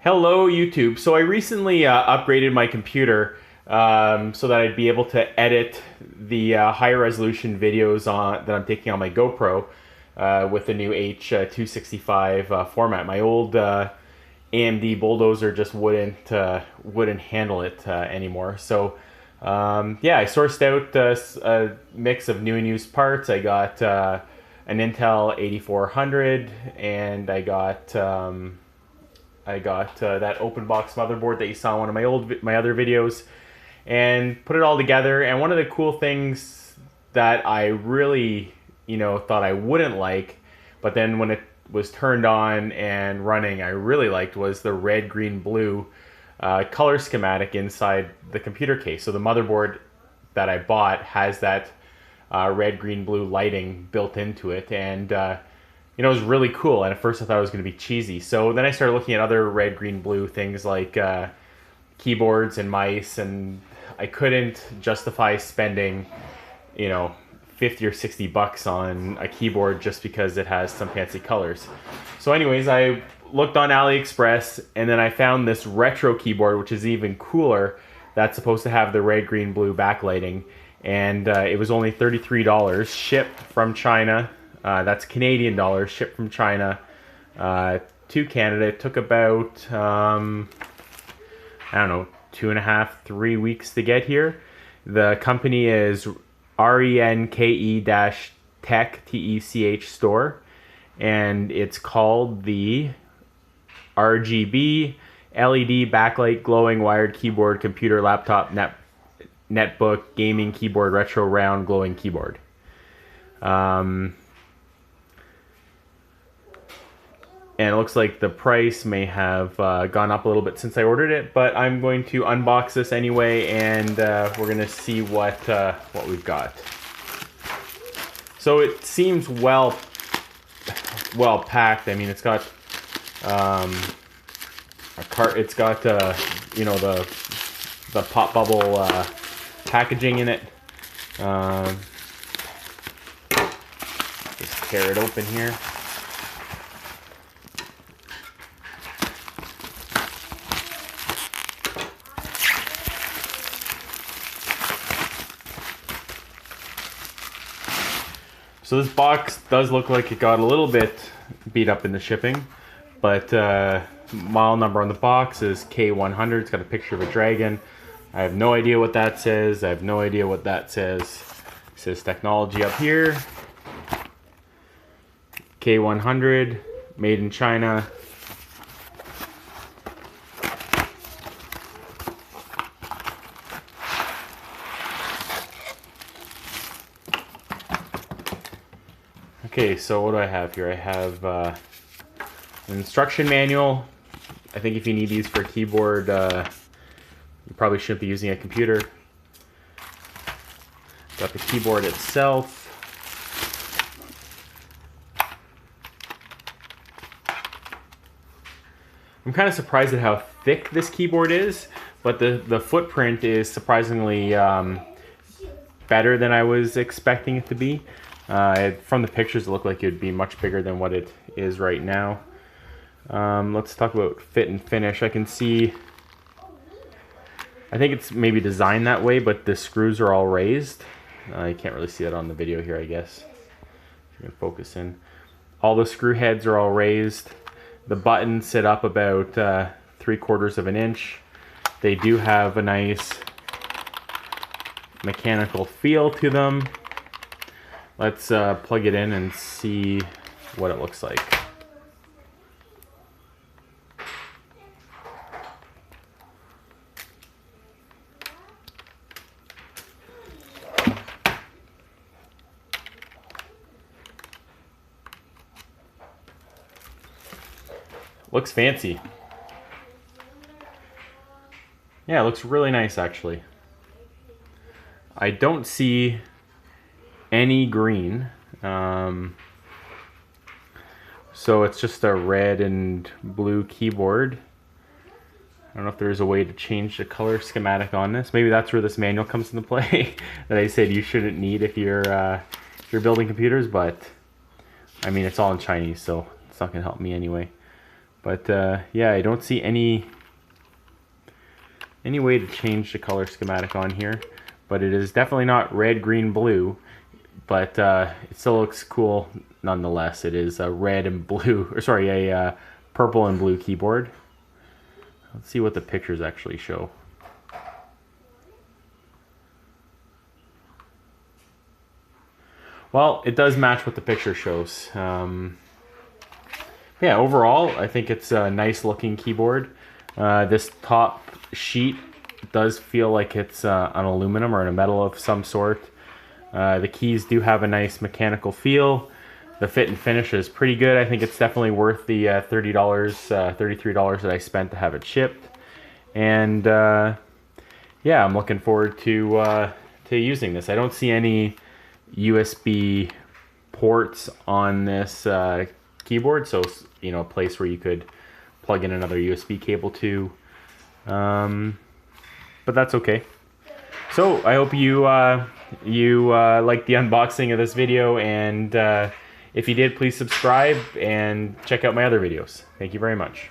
Hello YouTube. So I recently upgraded my computer so that I'd be able to edit the higher resolution videos that I'm taking on my GoPro with the new H265 format. My old AMD Bulldozer just wouldn't handle it anymore. So yeah, I sourced out a mix of new and used parts. I got an Intel 8400 and I got that open box motherboard that you saw in one of my other videos, and put it all together. And one of the cool things that I really, thought I wouldn't like, but then when it was turned on and running, I really liked, was the red, green, blue color schematic inside the computer case. So the motherboard that I bought has that red, green, blue lighting built into it, and it was really cool. And at first I thought it was going to be cheesy. So then I started looking at other red, green, blue things like keyboards and mice, and I couldn't justify spending, 50 or 60 bucks on a keyboard just because it has some fancy colors. So anyways, I looked on AliExpress, and then I found this retro keyboard, which is even cooler, that's supposed to have the red, green, blue backlighting. And it was only $33, shipped from China. That's Canadian dollars, shipped from China to Canada. It took about, I don't know, 2.5, 3 weeks to get here. The company is RENKE-Tech, TECH store, and it's called the RGB LED backlight glowing wired keyboard computer laptop netbook gaming keyboard retro round glowing keyboard. And it looks like the price may have gone up a little bit since I ordered it, but I'm going to unbox this anyway, and we're going to see what we've got. So it seems well packed. I mean, it's got it's got the pop bubble packaging in it. Just tear it open here. So this box does look like it got a little bit beat up in the shipping, but model number on the box is K100. It's got a picture of a dragon. I have no idea what that says. I have no idea what that says. It says technology up here. K100, made in China. Okay, so what do I have here? I have an instruction manual. I think if you need these for a keyboard, you probably shouldn't be using a computer. Got the keyboard itself. I'm kind of surprised at how thick this keyboard is, but the footprint is surprisingly better than I was expecting it to be. From the pictures, it looked like it would be much bigger than what it is right now. Let's talk about fit and finish. I can see, I think it's maybe designed that way, but the screws are all raised. You can't really see that on the video here, I guess. You can focus in. All the screw heads are all raised. The buttons sit up about 3/4 of an inch. They do have a nice mechanical feel to them. Let's plug it in and see what it looks like. Looks fancy. Yeah, it looks really nice actually. I don't see any green, so it's just a red and blue keyboard. I don't know if there's a way to change the color schematic on this. Maybe that's where this manual comes into play that I said you shouldn't need if you're building computers, but I mean, it's all in Chinese, so it's not gonna help me anyway. But yeah, I don't see any way to change the color schematic on here. But it is definitely not red, green, blue. But it still looks cool nonetheless. It is a red and blue, or sorry, a purple and blue keyboard. Let's see what the pictures actually show. Well, it does match what the picture shows. Yeah, overall, I think it's a nice looking keyboard. This top sheet does feel like it's an aluminum or a metal of some sort. The keys do have a nice mechanical feel. The fit and finish is pretty good. I think it's definitely worth the $30, $33 that I spent to have it shipped. And yeah, I'm looking forward to using this. I don't see any USB ports on this keyboard, so you know, a place where you could plug in another USB cable to. But that's okay. So I hope you liked the unboxing of this video, and if you did, please subscribe and check out my other videos. Thank you very much.